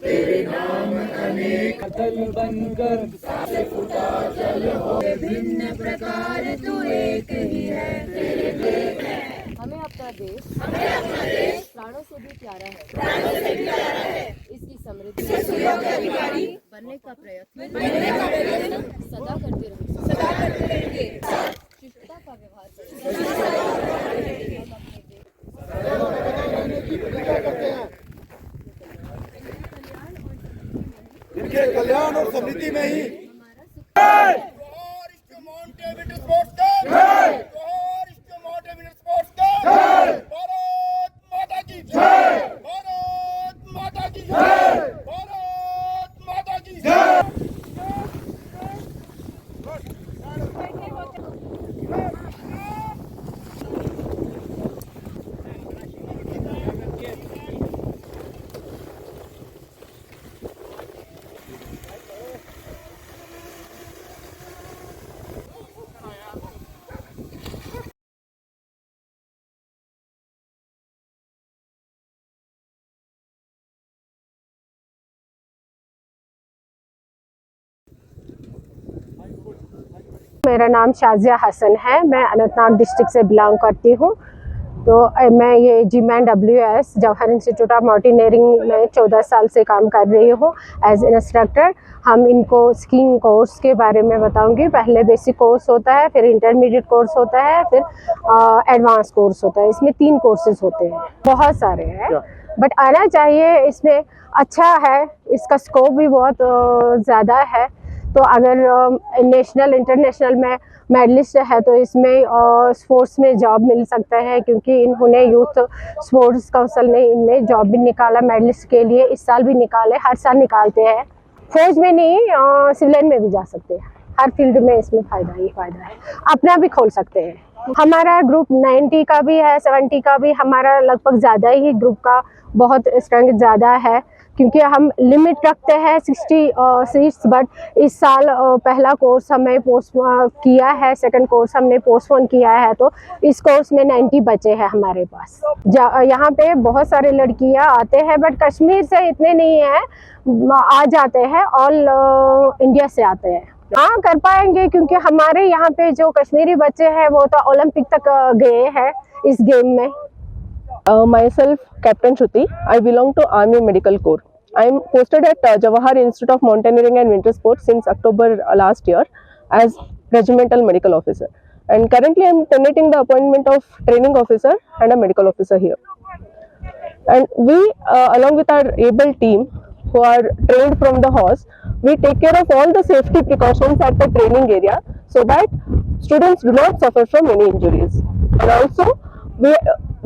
तेरे नाम अनेक अतल बनकर सासे फूटा जल हो, विभिन्न प्रकार तू एक ही है, तेरे भेद है। हमें अपना देश प्राणों से भी प्यारा है, इसकी समृद्धि के अधिकारी बनने का प्रयत्न सदा करते रहेंगे, शिष्टता का व्यवहार इनके कल्याण और समृद्धि में ही मेरा नाम शाजिया हसन है। मैं अनंतनाग डिस्ट्रिक्ट से बिलोंग करती हूँ। तो मैं ये GMAN-WS Jawahar institute of mountaineering में 14 साल से काम कर रही हूँ एज इंस्ट्रक्टर। हम इनको स्कीइंग कोर्स के बारे में बताऊंगी। पहले बेसिक कोर्स होता है, फिर इंटरमीडिएट कोर्स होता है, फिर एडवांस कोर्स होता है। इसमें 3 कोर्सेज होते हैं, बहुत सारे हैं, बट आना चाहिए। इसमें अच्छा है, इसका स्कोप भी बहुत ज़्यादा है। तो अगर नेशनल इंटरनेशनल में मेडलिस्ट है तो इसमें स्पोर्ट्स में जॉब मिल सकता है, क्योंकि इन्होंने यूथ स्पोर्ट्स काउंसिल ने इनमें जॉब भी निकाला मेडलिस्ट के लिए। इस साल भी निकाले, हर साल निकालते हैं। फौज में नहीं, सिविलियन में भी जा सकते हैं। हर फील्ड में इसमें फ़ायदा ही फ़ायदा है। अपना भी खोल सकते हैं। हमारा ग्रुप 90 का भी है, 70 का भी। हमारा लगभग ज़्यादा ही ग्रुप का बहुत स्ट्रेंथ ज़्यादा है, क्योंकि हम लिमिट रखते हैं 60 सीट्स। बट इस साल पहला कोर्स हमें पोस्टपोन किया है, सेकंड कोर्स हमने पोस्टपोन किया है, तो इस कोर्स में 90 बचे हैं हमारे पास। यहाँ पे बहुत सारे लड़कियाँ आते हैं, बट कश्मीर से इतने नहीं हैं, आ जाते हैं, ऑल इंडिया से आते हैं। हाँ, कर पाएंगे, क्योंकि हमारे यहाँ पे जो कश्मीरी बच्चे हैं वो तो ओलंपिक तक गए हैं इस गेम में। Myself, Captain Shruti. I belong to Army Medical Corps. I am posted at Jawahar Institute of Mountaineering and Winter Sports since October last year as Regimental Medical Officer. And currently I am tenanting the appointment of Training Officer and a Medical Officer here. And we, along with our able team who are trained from the horse, we take care of all the safety precautions at the training area so that students do not suffer from any injuries. And also,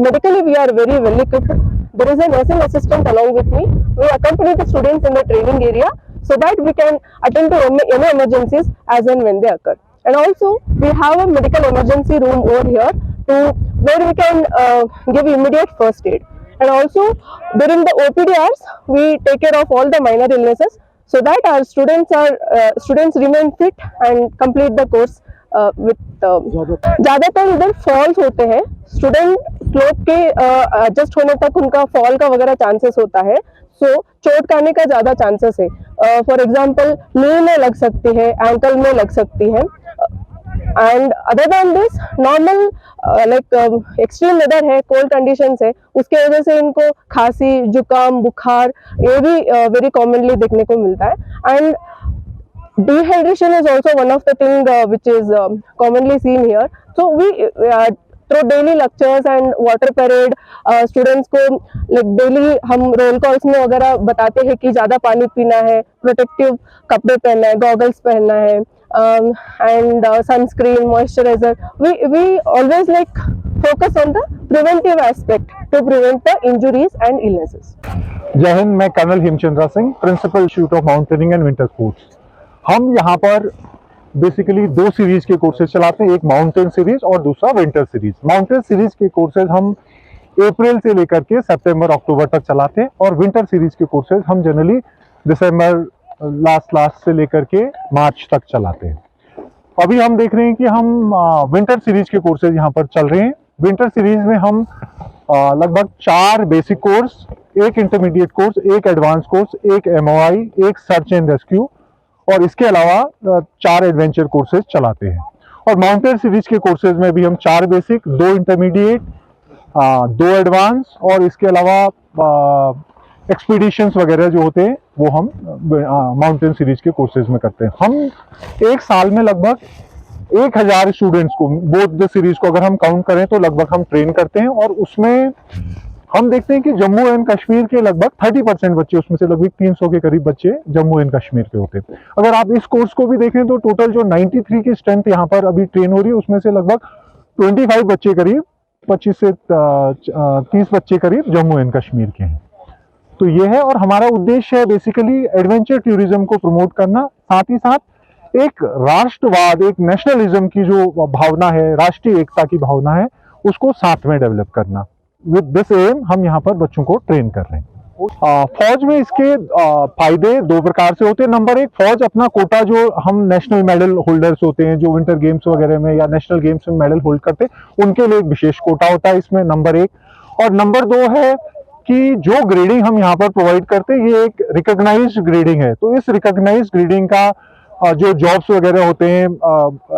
medically we are very well equipped. There is a nursing assistant along with me. We accompany the students in the training area so that we can attend to any emergencies as and when they occur. And also we have a medical emergency room over here where we can give immediate first aid. And also during the OPD hours we take care of all the minor illnesses so that our students remain fit and complete the course with ज़्यादातर इधर false होते हैं। Student slope के adjust होने तक उनका fall का वगैरह चांसेस होता है, सो चोट खाने का ज़्यादा चांसेस है। फॉर एग्जांपल नी में लग सकती है, एंकल में लग सकती है। And other than this normal like extreme weather है, कोल्ड कंडीशंस है, उसके वजह से इनको खांसी, जुकाम, बुखार ये भी वेरी कॉमनली देखने को मिलता है। And dehydration is also one of the thing which is commonly seen here. So we through daily lectures and water parade students को like daily हम roll calls में वगैरह बताते हैं कि ज़्यादा पानी पीना है, प्रोटेक्टिव कपड़े पहनना है, गॉगल्स पहनना है, and sunscreen, moisturizer. We always like focus on the preventive aspect to prevent the injuries and illnesses. Jai Hind, मैं colonel Hemchandra Singh, principal institute of mountaineering and winter sports. हम यहाँ पर बेसिकली 2 सीरीज के कोर्सेज चलाते हैं, एक माउंटेन सीरीज और दूसरा विंटर सीरीज। माउंटेन सीरीज के कोर्सेज हम अप्रैल से लेकर के सितंबर अक्टूबर तक चलाते हैं, और विंटर सीरीज के कोर्सेज हम जनरली दिसंबर लास्ट से लेकर के मार्च तक चलाते हैं। अभी हम देख रहे हैं कि हम विंटर सीरीज के कोर्सेज यहाँ पर चल रहे हैं, विंटर सीरीज में हम लगभग 4 basic course, 1 intermediate course, 1 advance course, 1 MOI, 1 search and rescue और इसके अलावा 4 एडवेंचर कोर्सेज चलाते हैं। और माउंटेन सीरीज के कोर्सेज में भी हम 4 बेसिक, 2 इंटरमीडिएट, 2 एडवांस और इसके अलावा एक्सपीडिशंस वगैरह जो होते हैं वो हम माउंटेन सीरीज के कोर्सेज में करते हैं। हम एक साल में लगभग 1000 स्टूडेंट्स को, बोथ द सीरीज को अगर हम काउंट करें तो लगभग हम ट्रेन करते हैं और उसमें हम देखते हैं कि जम्मू एंड कश्मीर के लगभग 30% बच्चे, उसमें से लगभग 300 के करीब बच्चे जम्मू एंड कश्मीर के होते हैं। अगर आप इस कोर्स को भी देखें तो टोटल जो 93 की स्ट्रेंथ यहाँ पर अभी ट्रेन हो रही है उसमें से लगभग 25 बच्चे करीब, 25 से 30 बच्चे करीब जम्मू एंड कश्मीर के हैं। तो ये है और हमारा उद्देश्य है बेसिकली एडवेंचर टूरिज्म को प्रमोट करना, साथ ही साथ एक राष्ट्रवाद, एक नेशनलिज्म की जो भावना है, राष्ट्रीय एकता की भावना है, उसको साथ में डेवलप करना। विद दिस एम हम यहाँ पर बच्चों को ट्रेन कर रहे हैं। फौज में इसके फायदे 2 प्रकार से होते हैं। नंबर 1, फौज अपना कोटा, जो हम नेशनल मेडल होल्डर्स होते हैं जो विंटर गेम्स वगैरह में या नेशनल गेम्स में मेडल होल्ड करते हैं, उनके लिए एक विशेष कोटा होता है इसमें, नंबर 1। और नंबर 2 है कि जो ग्रेडिंग हम यहाँ पर प्रोवाइड करते हैं ये एक रिकॉग्नाइज्ड ग्रेडिंग है। तो इस रिकॉग्नाइज्ड ग्रेडिंग का जो जॉब्स वगैरह होते हैं,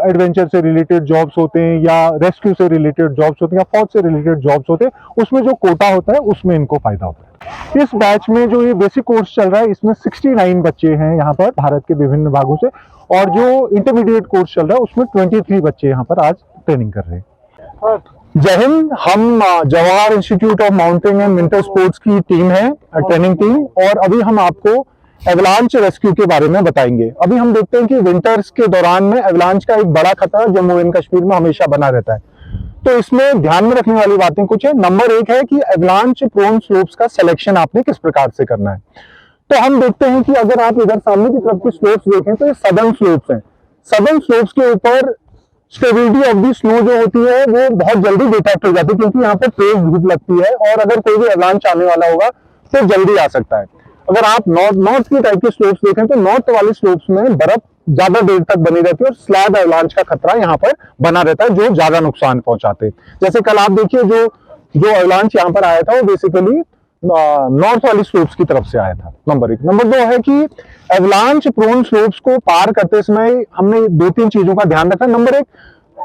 एडवेंचर से रिलेटेड जॉब्स होते हैं या रेस्क्यू से रिलेटेड जॉब्स होते हैं या फौज से रिलेटेड जॉब्स होते हैं, उसमें जो कोटा होता है उसमें इनको फायदा होता है। इस बैच में जो ये बेसिक कोर्स चल रहा है इसमें 69 बच्चे हैं यहाँ पर भारत के विभिन्न भागों से, और जो इंटरमीडिएट कोर्स चल रहा है उसमें 23 बच्चे यहाँ पर आज ट्रेनिंग कर रहे हैं। जय हिंद। हम Jawahar institute of mountain and winter sports की टीम है, ट्रेनिंग टीम, और अभी हम आपको एवलांच रेस्क्यू के बारे में बताएंगे। अभी हम देखते हैं कि विंटर्स के दौरान में एवलांच का एक बड़ा खतरा जम्मू एंड कश्मीर में हमेशा बना रहता है। तो इसमें ध्यान में रखने वाली बातें कुछ है। नंबर 1 है कि एवलांच प्रोन स्लोप्स का सिलेक्शन आपने किस प्रकार से करना है। तो हम देखते हैं कि अगर आप इधर सामने की तरफ की स्लोप्स देखें तो ये सदर्न स्लोप्स हैं। सदर्न स्लोप्स के ऊपर स्टेबिलिटी ऑफ दी स्नो जो होती है वो बहुत जल्दी डिटेक्ट हो जाती है, क्योंकि यहाँ पे तेज धूप लगती है और अगर कोई भी एवलांच आने वाला होगा तो जल्दी आ सकता है। अगर आप नॉर्थ की टाइप के स्लोप्स देखें तो नॉर्थ वाली स्लोप्स में बर्फ ज्यादा देर तक बनी रहती है और स्लैब एवलांच का खतरा यहाँ पर बना रहता है जो ज्यादा नुकसान पहुंचाते हैं। जैसे कल आप देखिए जो एवलांच यहाँ पर आया था वो बेसिकली नॉर्थ वाली स्लोप्स की तरफ से आया था। नंबर 1। नंबर 2 है कि एवलांच प्रोन स्लोप्स को पार करते समय हमने 2-3 चीजों का ध्यान रखा। नंबर 1,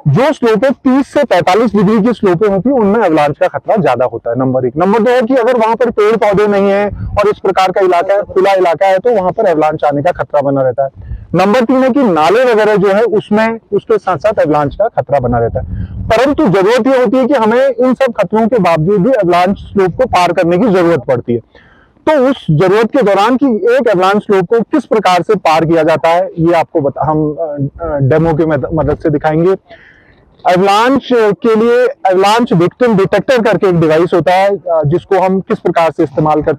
जो स्लोप है 30 से 45 डिग्री की स्लोपें होती है उनमें एवलांच का खतरा ज्यादा होता है। नंबर 1। नंबर 2 है कि अगर वहां पर पेड़ पौधे नहीं है और इस प्रकार का इलाका है, खुला इलाका है, तो वहां पर एवलांच आने का खतरा बना रहता है। नंबर 3 है कि नाले वगैरह जो है उसमें उसके साथ साथ एवलांच का खतरा बना रहता है। परंतु जरूरत यह होती है कि हमें इन सब खतरों के बावजूद भी एवलांच स्लोप को पार करने की जरूरत पड़ती है। तो उस जरूरत के दौरान कि एक एवलांच स्लोप को किस प्रकार से पार किया जाता है ये आपको हम डेमो की मदद से दिखाएंगे। एवलांच के लिए एवलांच विक्टिम डिटेक्टर करके एक डिवाइस होता है जिसको हम किस प्रकार से इस्तेमाल करते हैं।